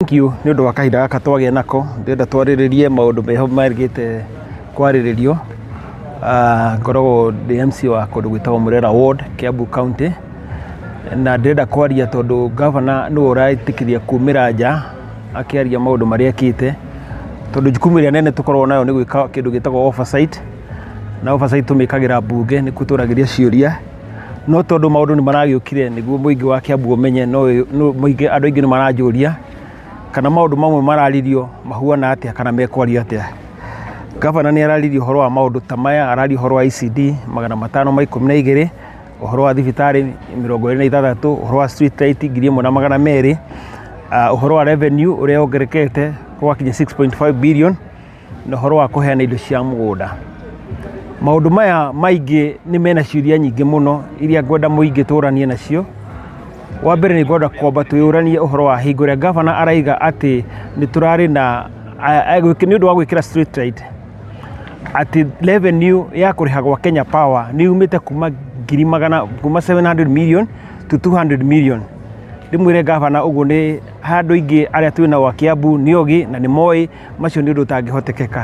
Thank you nĩ ũndũ wa kahinda gaka twagĩa nako ndĩrenda twarĩrĩrie maũndũ meho marĩgĩte kwarĩrĩrio. Ngoragwo ndĩ MC wa kũndũ gwĩtagwo Murera Ward, Kiambu County, na ndĩrenda kwaria tondũ governor nĩwe ũraĩtĩkĩria kumĩra nja akĩaria maũndũ marĩa ekĩte, tondũ jukumu ĩrĩa nene tũkoragwo nayo nĩ gwĩka kĩndũ gĩtagwo oversight, na oversight tũmĩkagĩra mbunge nĩ kũtũragĩria ciũria, no tondũ maũndũ nĩ maragĩũkire nĩguo mũingĩ wa Kiambu ũmenye mũingĩ andũ aingĩ nĩ maranjũria kana maũndũ mamwe mararirio mahuana atĩa kana mekwario atĩa. Governor nĩ araririo ũhoro wa maũndũ ta maya, arario ũhoro wa ECD 512, ũhoro wa thibitarĩ 26, ũhoro wa street light 1200, ũhoro wa revenue ũrĩa ongerekete gwakinya 6.5 billion, na ũhoro wa kũheana indo cia mũgũnda. Maũndũ maya maingĩ nĩ mena ciũria nyingĩ mũno iria ngwenda mũingĩ tũranie nacio. Wa mbere nĩ ngwenda kwamba twĩyũranie ũhoro wa hingo ĩrĩa governor araiga atĩ nĩ tũrarĩ na nĩ ũndũ wa gwĩkĩra street light atĩ revenue ya kũrĩha gwa Kenya Power nĩ umĩte kuma 700 million to 200 million. Ndĩmwĩre governor ũguo nĩ handũ ingĩ arĩa twĩ nao a Kiambu nĩ ogi na nĩ moĩ macio nĩ ũndũ ũtangĩhotekeka.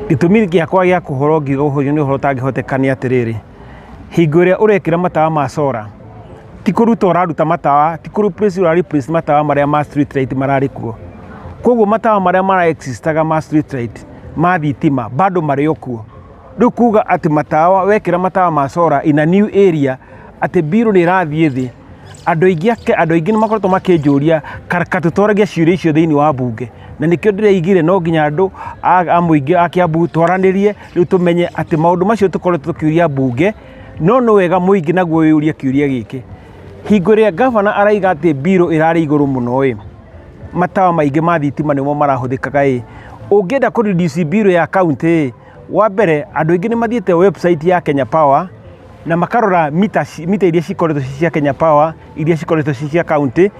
Gĩtũmi gĩakwa gĩa kũhoro ngiuga ũhoro nĩ ũhoro ũtangĩhoteka nĩ atĩrĩrĩ, hingo ĩrĩa ũrekĩra matawa ma solar ti kũruta ũraruta matawa, ti kũreplace ũrareplace matawa marĩa ma street light mararĩ kuo. Koguo matawa marĩa mara existaga ma street light ma thitima bado marĩ o kuo. Rĩu kuga atĩ matawa wekĩra matawa ma solar in a new area atĩ bill nĩ ĩrathiĩ thĩ. Andũ aingĩ nĩ makoretwo makĩnjũria kareka tũtoragia ciũria icio thĩinĩ wa mbunge, na nĩkĩo ndĩreigire no nginya andũ a mũingĩ a Kiambu twaranĩrie rĩu tũmenye atĩ maũndũ macio tũkoretwo tũkĩũria mbunge, no nĩ wega mũingĩ naguo yũrie kĩũria gĩkĩ. Hingo ĩrĩa governor araiga atĩ bill ĩrarĩ igũrũ mũno matawa maingĩ ma thitima nĩmo marahũthĩkaga ũngĩenda kũ-reduce bill ya county wa mbere andũ aingĩ nĩ mathiĩte website ya Kenya Power na makarora mita iria cikoretwo cia Kenya Power iria cikoretwo cia county,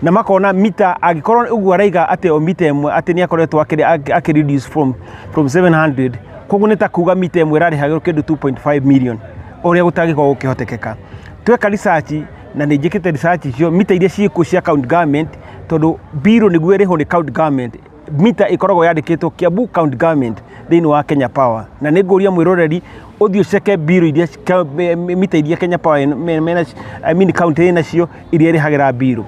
na makona mita angĩkorwo ũguo araiga atĩ o mita ĩmwe atĩ nĩ akoretwo akĩ-reduce from 700, koguo nĩ ta kuga mita ĩmwe ĩrarĩhagĩrwo kĩndũ 2.5 million ũrĩa gũtangĩkorwo gũkĩhotekeka. Tweka research na nĩ njĩkĩte research icio mita iria ciĩkuo cia county government, tondũ bill nĩguo ĩrĩhwo nĩ county government, mita ĩkoragwo yandĩkĩtwo Kiambu county government thĩinĩ wa Kenya Power, na nĩ ngũria mwĩroreri ũthiĩ ũceke bill iria mita iria Kenya Power county nacio iria ĩrĩhagĩra bill.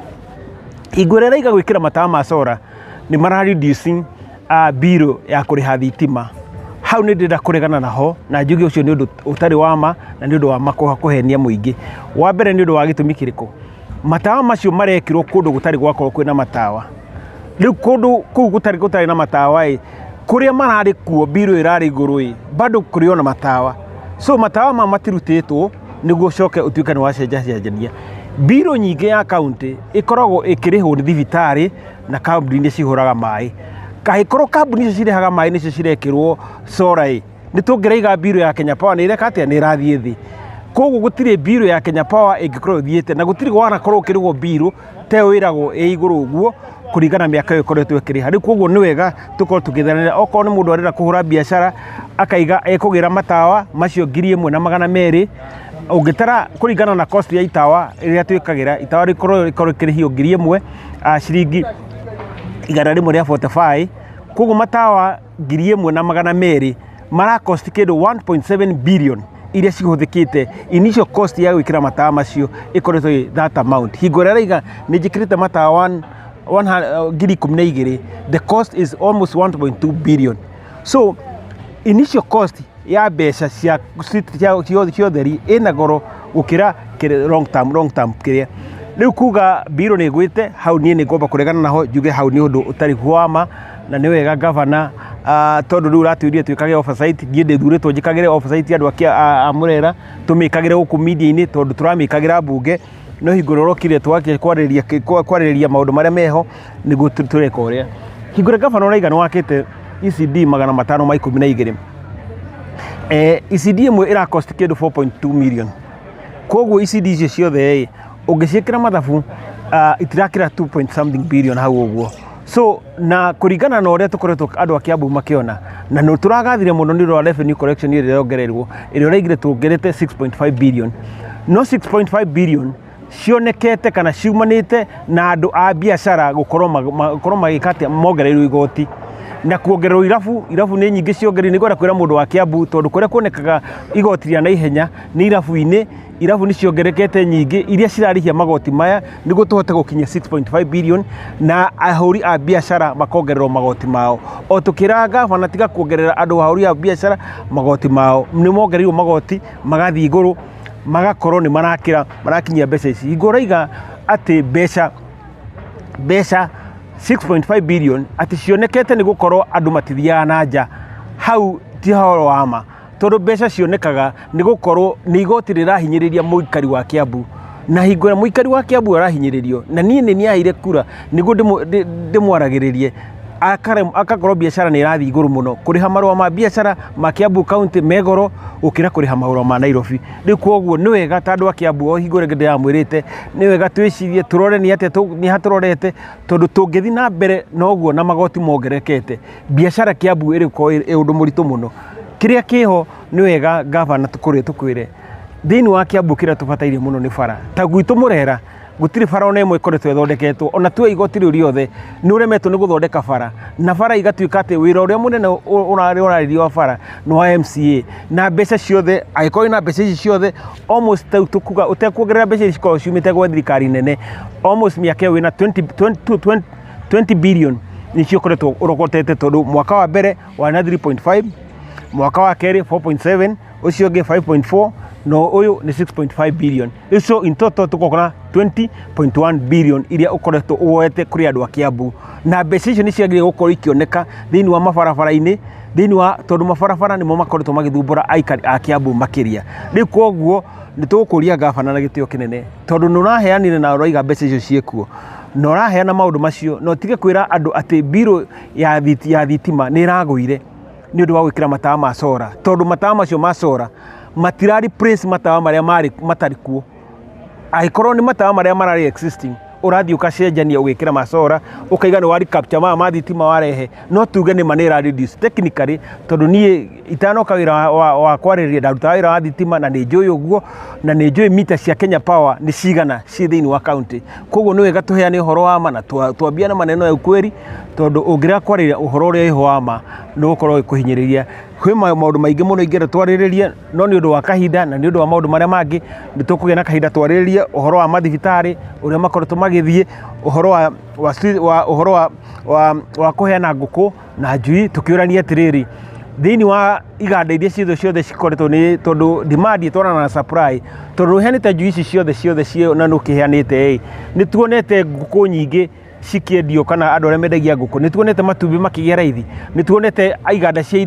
Hingo ĩrĩa araiga gwĩkĩra matawa ma solar nĩ mara-reducing bill ya kũrĩha thitima. Hau nĩ ndĩrenda kũregana naho na njuge ũcio nĩ ũndũ ũtarĩ wa ma na nĩ ũndũ wa kũhenia mũingĩ. Wa mbere nĩ ũndũ wa gĩtũmi kĩrĩkũ? Matawa macio marekĩrwo kũndũ gũtarĩ gwakorwo kwĩna matawa. Rĩu kũndũ kũu gũtarĩ na matawa kũrĩa mararĩ kuo bill ĩrarĩ igũrũ bado kũrĩ ona matawa. So matawa ma matirutĩtwo nĩguo ũcoke ũtuĩke nĩ wacenjania. Bill nyingĩ ya county ĩkoragwo ĩkĩrĩhwo nĩ thibitarĩ na kambuni iria cihũraga maĩ. Kahĩkorwo kambuni icio cirehaga maĩ nĩcio cirekĩrwo solar nĩ tũngĩraiga bill ya Kenya Power nĩ ireka atĩa nĩ ĩrathiĩ thĩ. Koguo gũtirĩ bill ya Kenya Power ĩngĩkorwo ĩthiĩte na gũtirĩ wanakorwo ũkĩrĩhwo bill te wĩragwo igũrũ ũguo kũringana mĩaka ĩyo ĩkoretwo ĩkĩrĩha. Rĩu koguo nĩ wega tũkorwo tũgĩtharanĩra, okorwo nĩ mũndũ arenda kũhũra biacara akaiga ekũgĩra matawa macio 1200, ũngĩtara kũringana na cost ya itawa ĩrĩa twĩkagĩra, itawa rĩkorwo rĩkĩrĩhio 1000 ciringi 145, koguo matawa 1200 mara-cost kĩndũ 1.7 billion iria cihũthĩkĩte. Initial cost ya gwĩkĩra matawa macio ĩkoretwo that amount. Hingo ĩrĩa araiga nĩ njĩkĩrĩte matawa 12,000, the cost is almost 1.2 billion. So initial cost ya mbeca cia ũtheri ĩna goro gũkĩra long term kĩrĩa. Rĩu kuga bill nĩ ĩgwĩte hau niĩ nĩ ngomba kũregana naho njuge hau nĩ ũndũ ũtarĩ wa ma, na nĩ wega governor tondũ rĩu ũratwĩrire twĩkage oversight, niĩ ndĩthurĩtwo njĩkagĩre oversight andũ a Murera tũmĩkagĩre gũkũ media-inĩ tondũ tũramĩkagĩra mbunge, no hingo ĩrĩa ũrokire kwarĩrĩria maũndũ marĩa meho nĩguo tũreka ũrĩa. Hingo ĩrĩa governor ũraiga nĩ wakĩte ECD 512, ECD ĩmwe ĩra-cost kĩndũ 4.2 million. Koguo ECD icio ciothe ũngĩciĩkĩra mathabu itirakĩra 2 billion hau ũguo. So na kũringana na ũrĩa tũkoretwo andũ a Kiambu makĩona na nĩ tũragathire mũno nĩ ũndũ wa revenue collection ĩrĩa yongererwo ĩrĩa ũraigire tuongerete 6.5 billion. No 6.5 billion cionekete kana ciumanite na andu a biashara gukorwo magikate mongereirwo igoti na kuongererwo irabu ni nyingi ciongererwo ni gwenda kwira mundu wa Kiambu tondu kuria kuonekaga igoti ria na ihenya ni irabu ni ciongerekete nyingi iria cirarihia magoti maya niguo tuhote gukinya 6.5 billion na ahuri a biashara makongererwo magoti mao o tukira gavana tiga kuongerera andu ahuri a biashara magoti mao ni mongereirwo magoti magathi iguru magakorwo ni marakinyia mbeca ici igoraiga ati mbeca 6.5 billion ati cionekete ni gukorwo andu matithiaga na nja hau ti horo wama tondu mbeca cionekaga ni gukorwo ni igoti rirahinyiriria muikari wa Kiambu na hingo ya muikari wa Kiambu arahinyiririo na nie ni aire kura niguo ndimwaragiririe akakorwo biashara ni irathi iguru muno kuriha marua ma biashara ma Kiambu county megoro ukira kuriha marua ma Nairobi riu koguo ni wega tandu a Kiambu o hingore ngende ya mwirite ni wega twicirie turore ni ate ni haturorete tondu tungithi na mbere noguo na magoti mongerekete biashara Kiambu iri ko undu muritu muno kiria kiho ni wega gavana tukwire thiini wa Kiambu kira tubataire muno ni bara ta gwitu Murera gutiri bara ona imwe ikoretwo ithondeketwo ona tu igoti riu riothe ni uremetwo ni guthondeka bara na bara igatuika ati wira uria munene uraririo wa bara ni wa MCA na mbeca ciothe agikoi na mbeca ici ciothe almost tukuga utekuongerera mbeca ici ko ciumite gwa thirikari nene almost miaka wina 20 billion nicio koretwo urogotete tondu mwaka wa mbere wa 3.5 mwaka wa keri 4.7 ucio nge 5.4 no uyu ni 6.5 billion icio in total tukokona 20.1 billion iria ukoretwo uoete kuri andu a Kiambu na mbeca icio ni ciagire gukorwo ikioneka thiini wa mabarabara-ini thiini wa tondu mabarabara nimo makoretwo magithumbura aikari a Kiambu makiria riu koguo ni tugukuria gavana na gitio kinene tondu nuraheanire na uraiga mbeca icio ciekuo no raheana maundu macio no tige kwira andu ati biro ya thitima ni iraguire ni undu wa gwikira matawa ma sora tondu matawa macio ma sora matirari place matawa maria matari kuo aikorwo ni matawa maria marari existing urathi ukacenjania ugikira masora ukaiga ni wari capture ma thitima warehe no tuge ni manera reduce technically tondu nie itanoka wira wa kwariria ndaruta wira wa thitima na ni njui uguo na ni njui mita cia Kenya Power ni cigana ci thiini wa county koguo ni wega tuheane uhoro wa ma na twambia na maneno ya ukweli tondu ungira kwariria uhoro uria iho wa ma no ukorwo ikuhinyiriria kwi maundu maingi muno ingire twariririe no ni undu wa kahinda na ni undu wa maundu maria mangi ni tukugia na kahinda twariririe uhoro wa mathibitari uria makoretwo magithie uhoro wa kuheana nguku na njui tukiurania atiriri thiini wa iganda iria ciothe cikoretwo ni tondu demand itwarana na supply tondu heanite njui ici ciothe cio na nukiheanite ni tuonete nguku nyingi cikiendio kana andu aria mendagia nguku ni tuonete matumbi makigia raithi ni tuonete iganda cia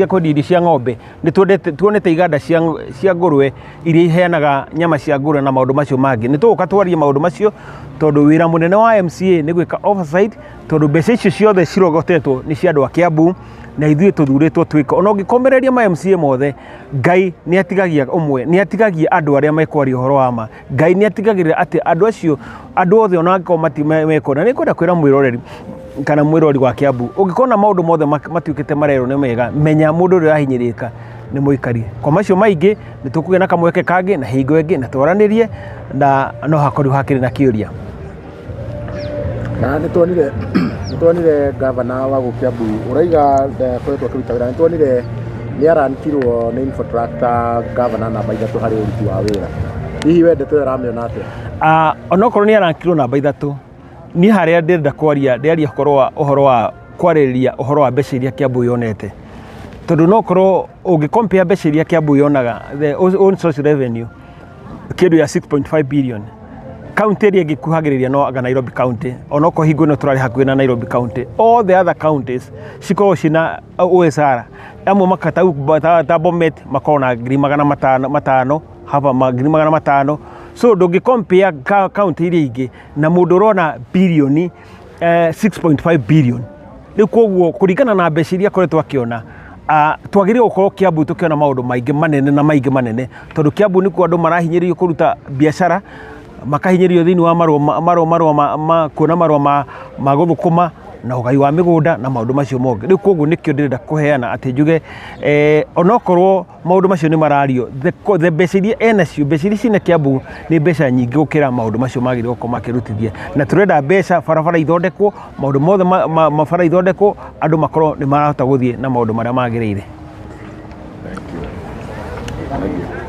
kwendia cia ng'ombe ni tuonete iganda cia ngurwe iria iheanaga nyama cia ngurwe na maundu macio mangi ni tuguka twarie maundu macio tondu wira munene wa MCA ni gwika oversight tondu mbeca icio ciothe cirogotetwo ni cia andu a Kiambu na ithuĩ tuthuritwo twika ona ungikomereria ma MCA mothe Ngai ni atigagia umwe ni atigagia andu aria mekwaria uhoro wa ma Ngai ni atigagirira ati andu acio andu othe ona angiko mati mekona ni kwenda kwira mwiroreri kana mwirori wa Kiambu ungikona maundu mothe matuikite marero ni mega menya mundu uri ahinyirika ni muikari kwa macio maingi ni tukugia na kamweke kangi na hingo ingi na twaranirie na no hakori hakiri na kiuria na nituonire gavana wa Kiambu uraiga koretwo akiruta wira nituonire ni arankirwo ni infrastructure gavana namba 3 hari uruti wa wira hihi wendete ramiona atia onokorwo ni arankirwo namba 3 ni haria ndenda kwaria korwa uhoro wa kwariria uhoro wa mbeca iria Kiambu yonete tondu no korwo ungicompare mbeca iria Kiambu yonaga the own source revenue kindu ya 6.5 billion county iria ngikuhagiriria no aga Nairobi county onoko hingo no turari hakuhi na Nairobi county all the other counties cikorwo cina OSR amwe makatau ta Bomet makona 500,000 hava 500,000 so ndungicompare county iria ingi na mundu urona bilioni 6.5 billion riu koguo kuringana na mbeca iria koretwo akiona twagire gukorwo Kiambu tukiona maundu maingi manene tondu Kiambu ni ku andu marahinyiririo kuruta biashara makahinyiririo thiini wa marua kuona marua ma guthukuma na ugai wa migunda na maundu macio monge riu koguo nikio ndirenda kuheana ati njuge onokorwo maundu macio ni marario the mbeca iria enacio mbeca iria cina Kiambu ni mbeca nyingi gukira maundu macio magire gukorwo makirutithia na turenda mbeca barabara ithondekwo maundu mothe mabara ithondekwo andu makorwo ni marahota guthie na maundu maria magirire. Thank you.